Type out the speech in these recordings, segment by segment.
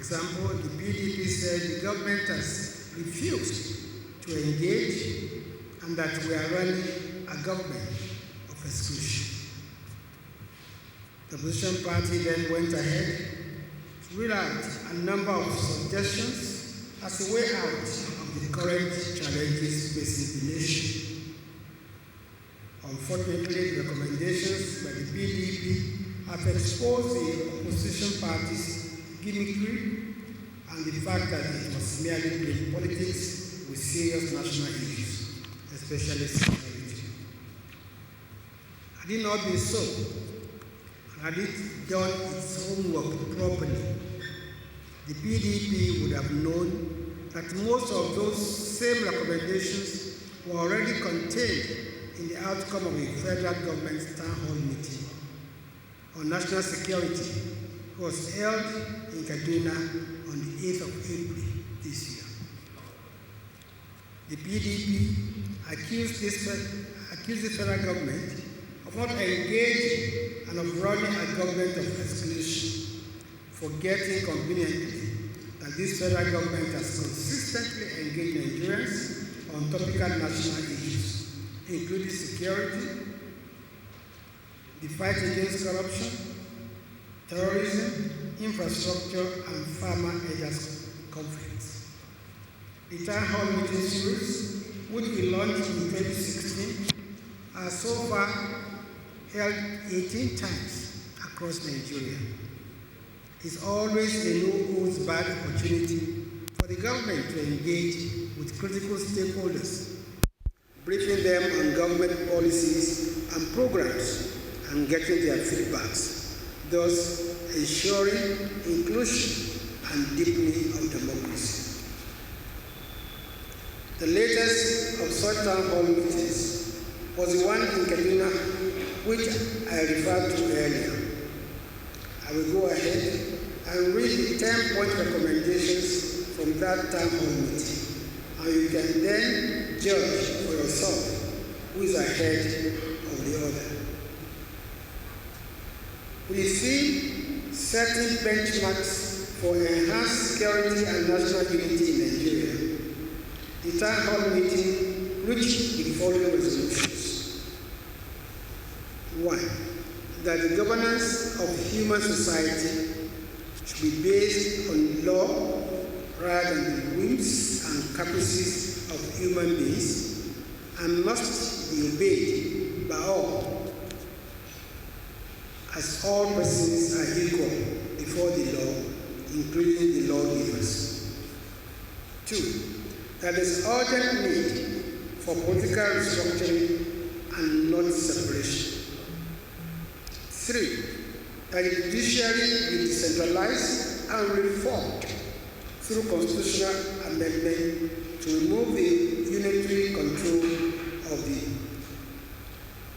example, the PDP said the government has refused to engage and that we are running a government of exclusion. The opposition party then went ahead to read out a number of suggestions as a way out of the current challenges facing the nation. Unfortunately, the recommendations by the PDP have exposed the opposition party's gimmickry and the fact that it was merely playing politics with serious national issues, especially security. Had it not been so, had it done its homework properly, the PDP would have known that most of those same recommendations were already contained in the outcome of a federal government town hall meeting on national security, which was held in Kaduna on the 8th of April this year. The PDP accused the federal government of not engaging and of running a government of exclusion, forgetting conveniently that this federal government has consistently engaged Nigerians on topical national issues, including security, the fight against corruption, terrorism, infrastructure, and farmer-herders conflicts. The town hall meeting series, which we launched in 2016, has so far held 18 times across Nigeria. It's always a no-holds-barred opportunity for the government to engage with critical stakeholders, briefing them on government policies and programs and getting their feedbacks, thus ensuring inclusion and deepening of democracy. The latest of such town hall meetings was the one in Kaduna, which I referred to earlier. I will go ahead and read the 10-point recommendations from that town hall meeting, and you can then judge for yourself who is ahead of the other. We see certain benchmarks for enhanced security and national unity in Nigeria. The town hall meeting reached the following resolutions. 1. That the governance of human society should be based on law rather than the whims and caprices of human beings and must be obeyed by all, as all persons are equal before the law, including the lawgivers. 2. That there is urgent need for political restructuring and not separation. 3. That the judiciary be decentralized and reformed through constitutional amendment to remove the unitary control of the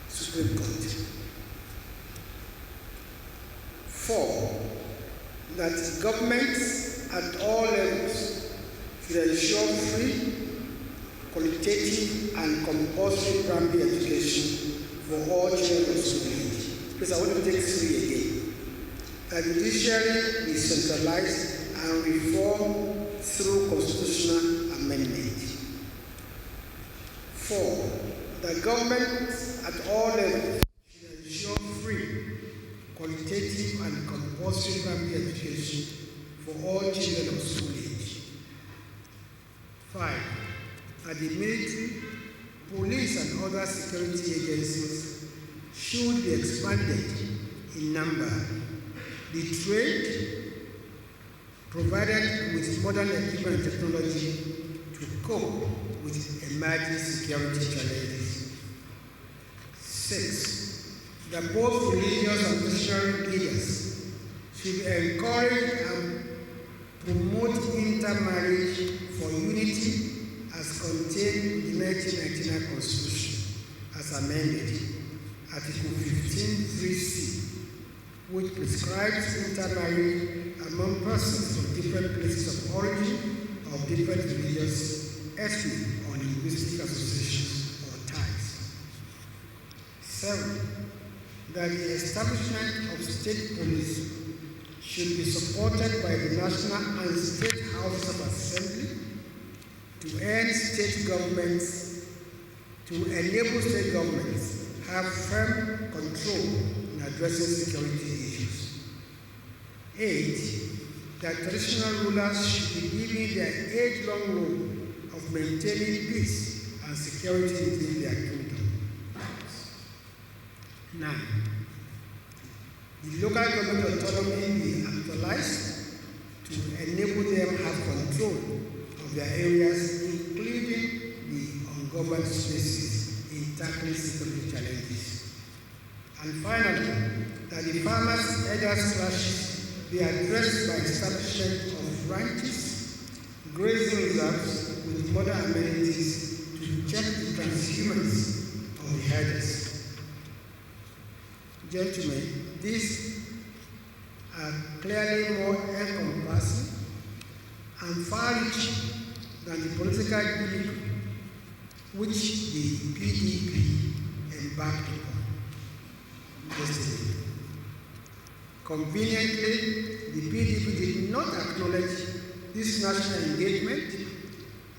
Supreme Court. 4. That governments at all levels should ensure free, qualitative, and compulsory primary education for all children of school age. Please, I want to take 3 again. That the judiciary be centralized and reformed through constitutional amendment. 4. That governments at all levels should ensure free, qualitative, and compulsory primary education for all children of school age. 5. That the military, police, and other security agencies should be expanded in number, be trained, provided with modern equipment and technology to cope with emerging security challenges. 6. That both religious and missionary leaders should encourage and promote intermarriage for unity as contained in the 1999 Constitution, as amended, Article 15(3)(c), which prescribes intermarriage among persons from different places of origin of different religious, ethnic, or linguistic associations or ties. 7. That the establishment of state police should be supported by the national and state houses of assembly to enable state governments have firm control in addressing security issues. 8, that traditional rulers should be given their age-long role of maintaining peace and security within their kingdom. 9, the local government autonomy be actualized to enable them to have control of their areas, including the ungoverned spaces, in tackling security challenges. And finally, that the farmers' elders clashes be addressed by establishment of ranches, grazing reserves with modern amenities to check the transhumance of the herders. Gentlemen, these are clearly more encompassing and far-reaching than the political belief which the PDP embarked upon yesterday. Conveniently, the PDP did not acknowledge this national engagement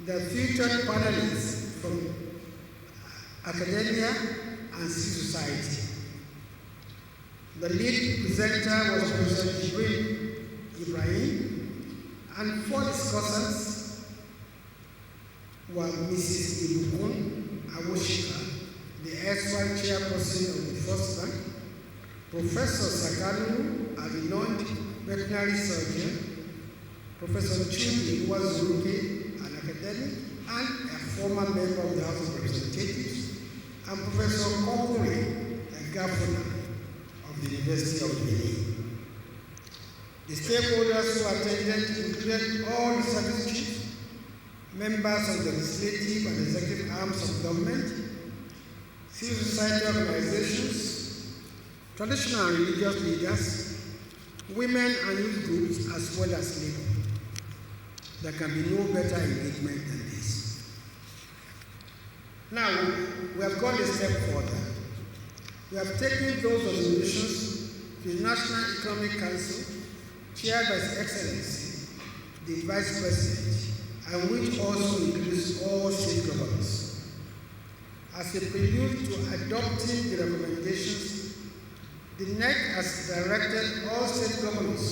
that featured panelists from academia and civil society. The lead presenter was Professor Jibril Ibrahim, and 4 discussants were Mrs. Ibukun Awoshika, the erstwhile chairperson of the First Bank, Professor Sakanu, a renowned veterinary surgeon, Professor Chudi Wazuruke, an academic and a former member of the House of Representatives, and Professor Kokore, a governor of the University of Benin. The stakeholders who attended included all the service chiefs, members of the legislative and executive arms of government, civil society organizations, traditional and religious leaders, women and youth groups, as well as labor. There can be no better engagement than this. Now, we have gone a step further. We have taken those resolutions to the National Economic Council, chaired by His Excellency, the Vice President, and which also includes all state governors. As a prelude to adopting the recommendations, the NEC has directed all state governors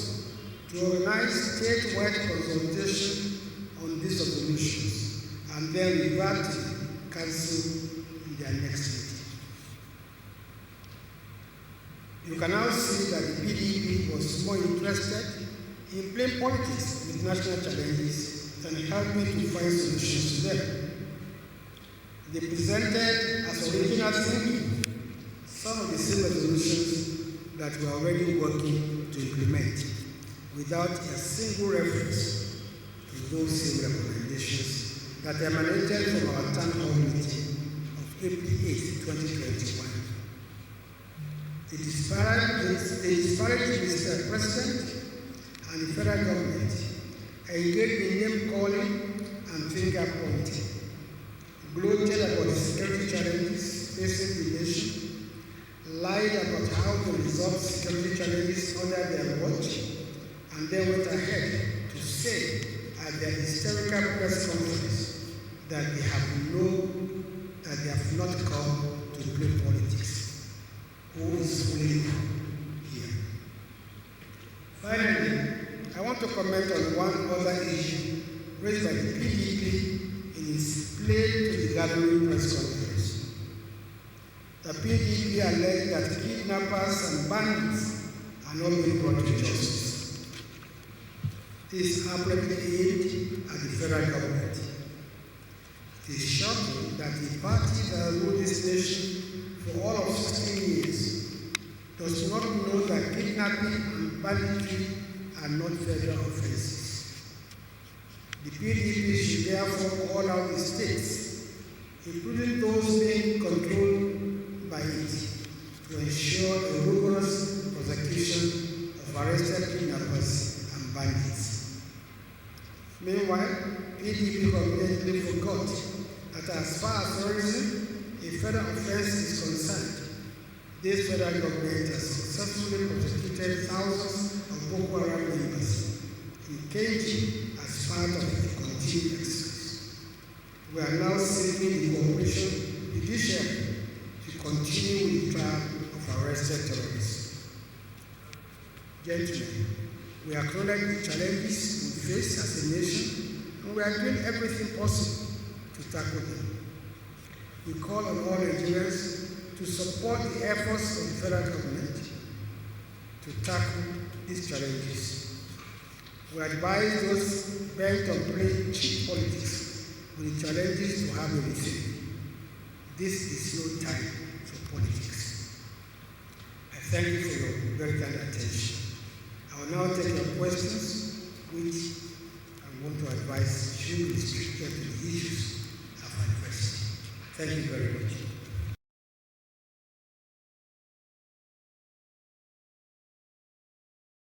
to organize statewide consultation on these resolutions and then revert to the Council in their next meeting. You can now see that the PDP was more interested in playing politics with national challenges than helping to find solutions to them. They presented as original thinking some of the same resolutions that we are already working to implement without a single reference to those same recommendations that emanated from our town hall meeting of April 8, 2021. The disparity Mr. President and the federal government engaged in name calling and finger pointing, gloated about the security challenges facing the nation, lied about how to resolve security challenges under their watch, and then went ahead to say at their historical press conference that they have not come to play politics. Who is winning here? Finally, I want to comment on one other issue raised by the PDP in its plea to the gathering press conference. The PDP alleged that kidnappers and bandits are not being brought to justice. This is apparently aimed at the federal government. It is shocking that the party that ruled this nation for all of 16 years does not know that kidnapping and banditry are not federal offenses. The PDP should therefore call out the states, including those being controlled by it, to ensure a rigorous prosecution of arrested kidnappers and bandits. Meanwhile, PDP conveniently forgot that as far as terrorism, a federal offense is concerned, this federal government has successfully prosecuted thousands of Boko Haram members in Kenji as part of the continued exercise. We are now seeking the cooperation judiciary to continue with the trial of arrested terrorists. Gentlemen, we acknowledge the challenges we face as a nation, and we are doing everything possible to tackle them. We call on all Nigerians to support the efforts of the federal government to tackle these challenges. We advise those bent on playing cheap politics with the challenges to have a rethink. This is no time for politics. I thank you for your very kind attention. I will now take your questions, which I want to advise should be restricted to the issues I've addressed. Thank you very much.